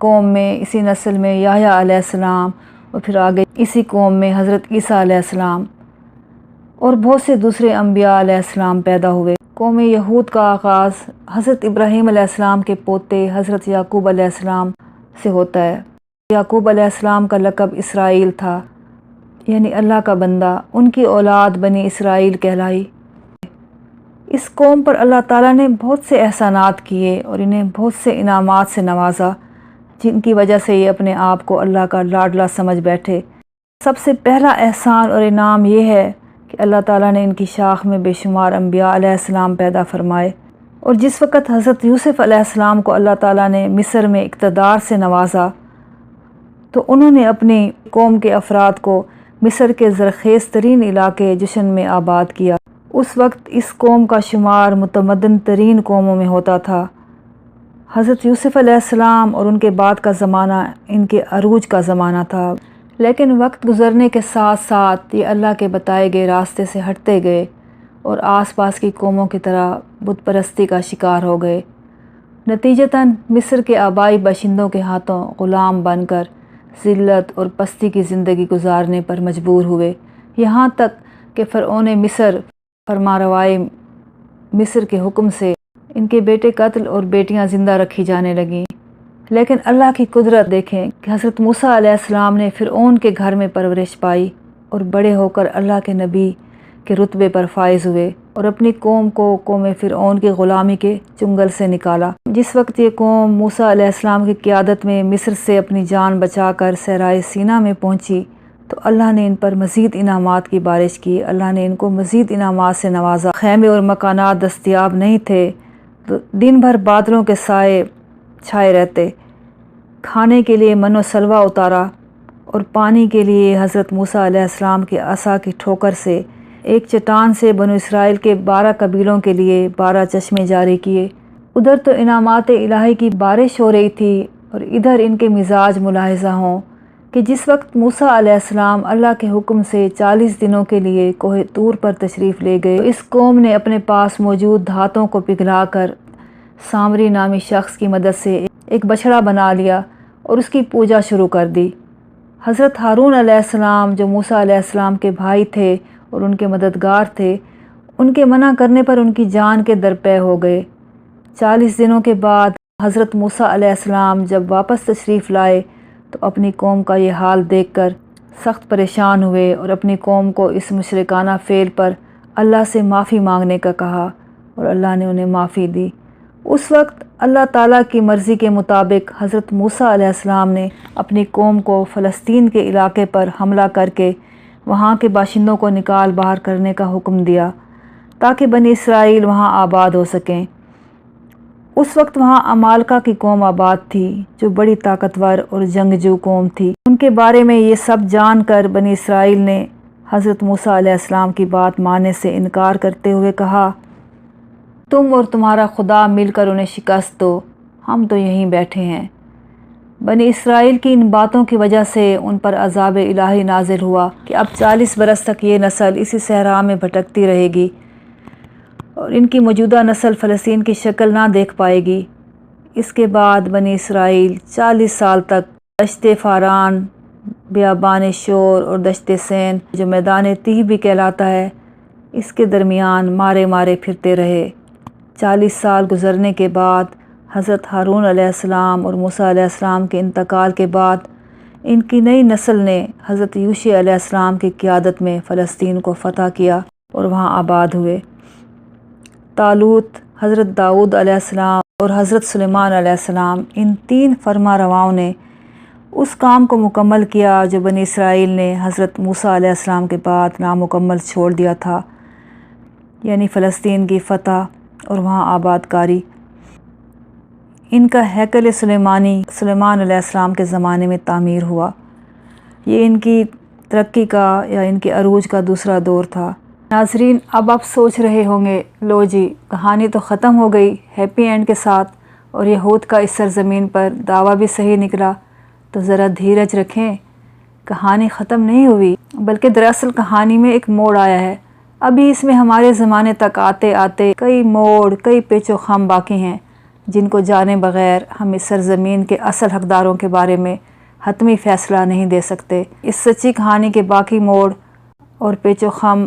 قوم میں اسی نسل میں یحییٰ علیہ السلام، اور پھر آگے اسی قوم میں حضرت عیسیٰ علیہ السلام اور بہت سے دوسرے انبیاء علیہ السلام پیدا ہوئے۔ قوم یہود کا آغاز حضرت ابراہیم علیہ السلام کے پوتے حضرت یعقوب علیہ السلام سے ہوتا ہے۔ یعقوب علیہ السلام کا لقب اسرائیل تھا، یعنی اللہ کا بندہ۔ ان کی اولاد بنی اسرائیل کہلائی۔ اس قوم پر اللہ تعالیٰ نے بہت سے احسانات کیے اور انہیں بہت سے انعامات سے نوازا، جن کی وجہ سے یہ اپنے آپ کو اللہ کا لاڈلا سمجھ بیٹھے۔ سب سے پہلا احسان اور انعام یہ ہے کہ اللہ تعالیٰ نے ان کی شاخ میں بے شمار انبیاء علیہ السلام پیدا فرمائے، اور جس وقت حضرت یوسف علیہ السلام کو اللہ تعالیٰ نے مصر میں اقتدار سے نوازا تو انہوں نے اپنی قوم کے افراد کو مصر کے زرخیز ترین علاقے جشن میں آباد کیا۔ اس وقت اس قوم کا شمار متمدن ترین قوموں میں ہوتا تھا۔ حضرت یوسف علیہ السلام اور ان کے بعد کا زمانہ ان کے عروج کا زمانہ تھا، لیکن وقت گزرنے کے ساتھ ساتھ یہ اللہ کے بتائے گئے راستے سے ہٹتے گئے اور آس پاس کی قوموں کی طرح بت پرستی کا شکار ہو گئے۔ نتیجتاً مصر کے آبائی باشندوں کے ہاتھوں غلام بن کر ذلت اور پستی کی زندگی گزارنے پر مجبور ہوئے، یہاں تک کہ فرعون مصر فرمانروائے مصر کے حکم سے ان کے بیٹے قتل اور بیٹیاں زندہ رکھی جانے لگیں۔ لیکن اللہ کی قدرت دیکھیں کہ حضرت موسیٰ علیہ السلام نے فرعون کے گھر میں پرورش پائی اور بڑے ہو کر اللہ کے نبی کے رتبے پر فائز ہوئے اور اپنی قوم کو قوم فرعون کی غلامی کے چنگل سے نکالا۔ جس وقت یہ قوم موسیٰ علیہ السلام کی قیادت میں مصر سے اپنی جان بچا کر صحرائے سینا میں پہنچی تو اللہ نے ان پر مزید انعامات کی بارش کی۔ اللہ نے ان کو مزید انعامات سے نوازا۔ خیمے اور مکانات دستیاب نہیں تھے تو دن بھر بادلوں کے سائے چھائے رہتے، کھانے کے لیے من و سلوہ اتارا، اور پانی کے لیے حضرت موسیٰ علیہ السلام کے عصا کی ٹھوکر سے ایک چٹان سے بنو اسرائیل کے 12 قبیلوں کے لیے 12 چشمے جاری کیے۔ ادھر تو انعامات الہی کی بارش ہو رہی تھی اور ادھر ان کے مزاج ملاحظہ ہوں کہ جس وقت موسیٰ علیہ السلام اللہ کے حکم سے 40 دنوں کے لیے کوہ طور پر تشریف لے گئے، اس قوم نے اپنے پاس موجود دھاتوں کو پگھلا کر سامری نامی شخص کی مدد سے ایک بچھڑا بنا لیا اور اس کی پوجا شروع کر دی۔ حضرت ہارون علیہ السلام جو موسیٰ علیہ السلام کے بھائی تھے اور ان کے مددگار تھے، ان کے منع کرنے پر ان کی جان کے درپے ہو گئے۔ 40 دنوں کے بعد حضرت موسیٰ علیہ السلام جب واپس تشریف لائے تو اپنی قوم کا یہ حال دیکھ کر سخت پریشان ہوئے اور اپنی قوم کو اس مشرکانہ فعل پر اللہ سے معافی مانگنے کا کہا، اور اللہ نے انہیں معافی دی۔ اس وقت اللہ تعالیٰ کی مرضی کے مطابق حضرت موسیٰ علیہ السلام نے اپنی قوم کو فلسطین کے علاقے پر حملہ کر کے وہاں کے باشندوں کو نکال باہر کرنے کا حکم دیا تاکہ بنی اسرائیل وہاں آباد ہو سکیں۔ اس وقت وہاں عمالقہ کی قوم آباد تھی جو بڑی طاقتور اور جنگجو قوم تھی۔ ان کے بارے میں یہ سب جان کر بنی اسرائیل نے حضرت موسیٰ علیہ السلام کی بات ماننے سے انکار کرتے ہوئے کہا، تم اور تمہارا خدا مل کر انہیں شکست دو، ہم تو یہیں بیٹھے ہیں۔ بنی اسرائیل کی ان باتوں کی وجہ سے ان پر عذاب الہی نازل ہوا کہ اب 40 برس تک یہ نسل اسی صحرا میں بھٹکتی رہے گی اور ان کی موجودہ نسل فلسطین کی شکل نہ دیکھ پائے گی۔ اس کے بعد بنی اسرائیل 40 سال تک دشت فاران، بیابان شور اور دشت سین جو میدان تیہ بھی کہلاتا ہے، اس کے درمیان مارے مارے پھرتے رہے۔ 40 سال گزرنے کے بعد حضرت ہارون علیہ السلام اور موسیٰ علیہ السلام کے انتقال کے بعد ان کی نئی نسل نے حضرت یوشع علیہ السلام کی قیادت میں فلسطین کو فتح کیا اور وہاں آباد ہوئے۔ طالوت، حضرت داؤد علیہ السلام اور حضرت سلیمان علیہ السلام، ان 3 فرما رواؤں نے اس کام کو مکمل کیا جو بنی اسرائیل نے حضرت موسیٰ علیہ السلام کے بعد نامکمل چھوڑ دیا تھا، یعنی فلسطین کی فتح اور وہاں آباد کاری۔ ان کا ہیکل سلیمانی سلیمان علیہ السلام کے زمانے میں تعمیر ہوا۔ یہ ان کی ترقی کا یا ان کے عروج کا دوسرا دور تھا۔ ناظرین، اب آپ سوچ رہے ہوں گے، لو جی کہانی تو ختم ہو گئی ہیپی اینڈ کے ساتھ، اور یہود کا اس سرزمین پر دعویٰ بھی صحیح نکلا، تو ذرا دھیرج رکھیں، کہانی ختم نہیں ہوئی، بلکہ دراصل کہانی میں ایک موڑ آیا ہے۔ ابھی اس میں ہمارے زمانے تک آتے آتے کئی موڑ، کئی پیچ و خم باقی ہیں۔ جن کو جانے بغیر ہم اس سرزمین کے اصل حقداروں کے بارے میں حتمی فیصلہ نہیں دے سکتے۔ اس سچی کہانی کے باقی موڑ اور پیچ و خم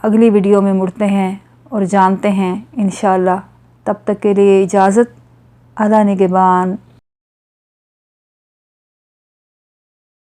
اگلی ویڈیو میں مڑتے ہیں اور جانتے ہیں انشاءاللہ۔ تب تک کے لیے اجازت، اللہ نگہبان۔